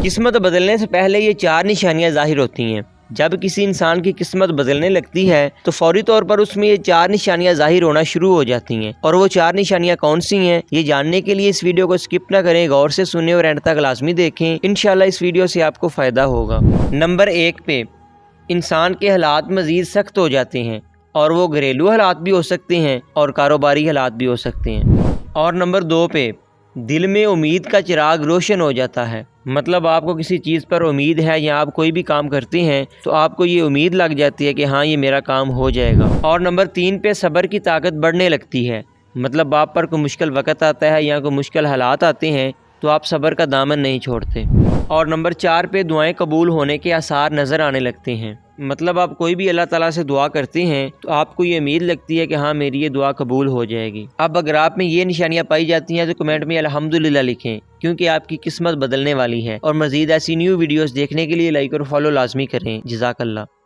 قسمت بدلنے سے پہلے یہ 4 نشانیاں ظاہر ہوتی ہیں۔ جب کسی انسان کی قسمت بدلنے لگتی ہے تو فوری طور پر اس میں یہ 4 نشانیاں ظاہر ہونا شروع ہو جاتی ہیں، اور وہ 4 نشانیاں کون سی ہیں یہ جاننے کے لیے اس ویڈیو کو سکپ نہ کریں، غور سے سنیں اور اینڈ تک لازمی دیکھیں۔ انشاءاللہ اس ویڈیو سے آپ کو فائدہ ہوگا۔ نمبر 1 پہ انسان کے حالات مزید سخت ہو جاتے ہیں، اور وہ گھریلو حالات بھی ہو سکتے ہیں اور کاروباری حالات بھی ہو سکتے ہیں۔ اور نمبر 2 پہ دل میں امید کا چراغ روشن ہو جاتا ہے، مطلب آپ کو کسی چیز پر امید ہے یا آپ کوئی بھی کام کرتے ہیں تو آپ کو یہ امید لگ جاتی ہے کہ ہاں یہ میرا کام ہو جائے گا۔ اور نمبر 3 پہ صبر کی طاقت بڑھنے لگتی ہے، مطلب آپ پر کوئی مشکل وقت آتا ہے یا کوئی مشکل حالات آتے ہیں تو آپ صبر کا دامن نہیں چھوڑتے۔ اور نمبر 4 پہ دعائیں قبول ہونے کے آثار نظر آنے لگتے ہیں، مطلب آپ کوئی بھی اللہ تعالیٰ سے دعا کرتے ہیں تو آپ کو یہ امید لگتی ہے کہ ہاں میری یہ دعا قبول ہو جائے گی۔ اب اگر آپ میں یہ نشانیاں پائی جاتی ہیں تو کمنٹ میں الحمدللہ لکھیں، کیونکہ آپ کی قسمت بدلنے والی ہے۔ اور مزید ایسی نیو ویڈیوز دیکھنے کے لیے لائک اور فالو لازمی کریں۔ جزاک اللہ۔